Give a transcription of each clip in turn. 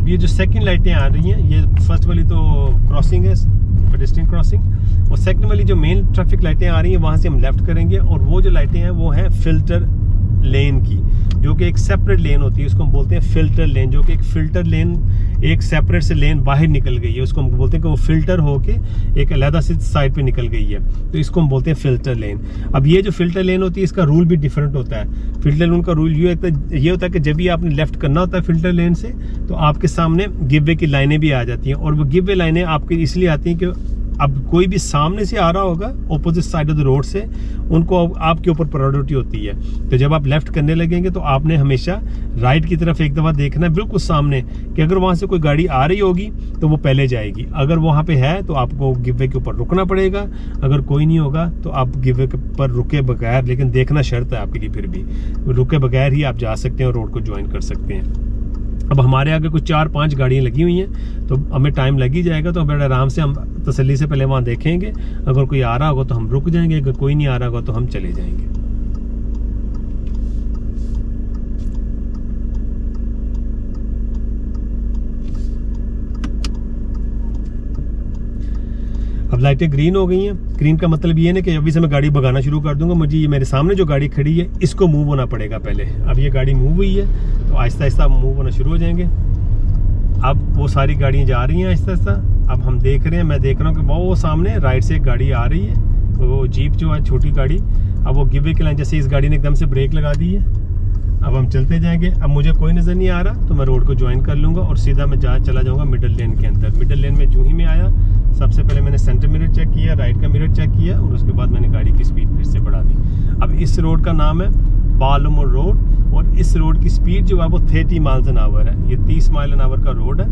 अब ये जो सेकंड लाइटें आ रही हैं, ये फर्स्ट वाली तो क्रॉसिंग है, पेडेस्ट्रियन क्रॉसिंग, और सेकंड वाली जो मेन ट्रैफिक लाइटें आ रही हैं वहाँ से हम लेफ्ट करेंगे, और वो जो लाइटें हैं वो हैं फिल्टर लेन की, जो कि एक सेपरेट लेन होती है, उसको हम बोलते हैं फिल्टर लेन, जो कि एक फिल्टर लेन एक सेपरेट से लेन बाहर निकल गई है, उसको हम बोलते हैं कि वो फिल्टर होके एक अलग से साइड पे निकल गई है, तो इसको हम बोलते हैं फिल्टर लेन। अब ये जो फिल्टर लेन होती है इसका रूल भी डिफरेंट होता है। फिल्टर लेन का रूल ये होता है कि जब भी आपने लेफ्ट करना होता है फिल्टर लेन से, तो आपके सामने गिव वे की लाइनें भी आ जाती हैं, और वो गिव वे लाइनें आपके इसलिए आती हैं कि अब कोई भी सामने से आ रहा होगा opposite side of the road से, उनको आपके ऊपर प्रायोरिटी होती है। तो जब आप लेफ्ट करने लगेंगे तो आपने हमेशा राइट की तरफ एक दफ़ा देखना है बिल्कुल सामने, कि अगर वहाँ से कोई गाड़ी आ रही होगी तो वो पहले जाएगी, अगर वहाँ पे है तो आपको गिव वे के ऊपर रुकना पड़ेगा, अगर कोई नहीं होगा तो आप गिव वे पर रुके बगैर, लेकिन देखना शर्त है आपके लिए, फिर भी रुके बगैर ही आप जा सकते हैं और रोड को ज्वाइन कर सकते हैं। अब हमारे आगे कुछ 4-5 गाड़ियाँ लगी हुई हैं, तो हमें टाइम लग ही जाएगा, तो बड़े आराम से हम तसल्ली से पहले वहाँ देखेंगे, अगर कोई आ रहा होगा तो हम रुक जाएंगे, अगर कोई नहीं आ रहा होगा तो हम चले जाएंगे। अब लाइटें ग्रीन हो गई हैं। ग्रीन का मतलब ये है कि अभी से मैं गाड़ी भगाना शुरू कर दूंगा, मुझे ये मेरे सामने जो गाड़ी खड़ी है इसको मूव होना पड़ेगा पहले। अब ये गाड़ी मूव हुई है तो आहिस्ता आहिस्ता मूव होना शुरू हो जाएंगे। अब वो सारी गाड़ियाँ जा रही हैं आहिस्ता आहिस्ता। अब हम देख रहे हैं, मैं देख रहा हूँ कि वो सामने राइट से एक गाड़ी आ रही है, वो जीप जो है छोटी गाड़ी। अब वो गिव वे के लाइन जैसे इस गाड़ी ने एकदम से ब्रेक लगा दी है। अब हम चलते जाएंगे। अब मुझे कोई नज़र नहीं आ रहा तो मैं रोड को ज्वाइन कर लूँगा और सीधा मैं चला जाऊँगा मिडल लेन के अंदर। मिडल लेन में जूँ ही में आया, सबसे पहले मैंने सेंटर मिरर चेक किया, राइट का मिरर चेक किया, और उसके बाद मैंने गाड़ी की स्पीड फिर से बढ़ा दी। अब इस रोड का नाम है बालमोर रोड, और इस रोड की स्पीड जो है वो 30 माइल्स एन आवर है। ये 30 माइल एन आवर का रोड है।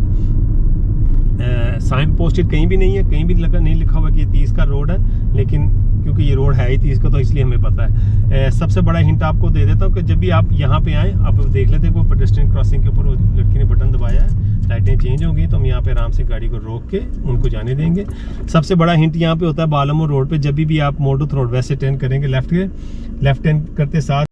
साइन पोस्टेड कहीं भी नहीं है, कहीं भी नहीं लिखा हुआ कि ये 30 का रोड है, लेकिन क्योंकि ये रोड है ही 30 का तो इसलिए हमें पता है। सबसे बड़ा हिंट आपको दे देता हूँ कि जब भी आप यहाँ पे आएँ, आप देख लेते हैं वो पेडेस्ट्रियन क्रॉसिंग के ऊपर वो लड़की ने बटन दबाया है, लाइटें चेंज होंगी, तो हम यहाँ पे आराम से गाड़ी को रोक के उनको जाने देंगे। सबसे बड़ा हिंट यहाँ पे होता है बालमोर रोड पे, जब भी आप मोडो रोड वैसे टर्न करेंगे लेफ्ट टर्न करते साथ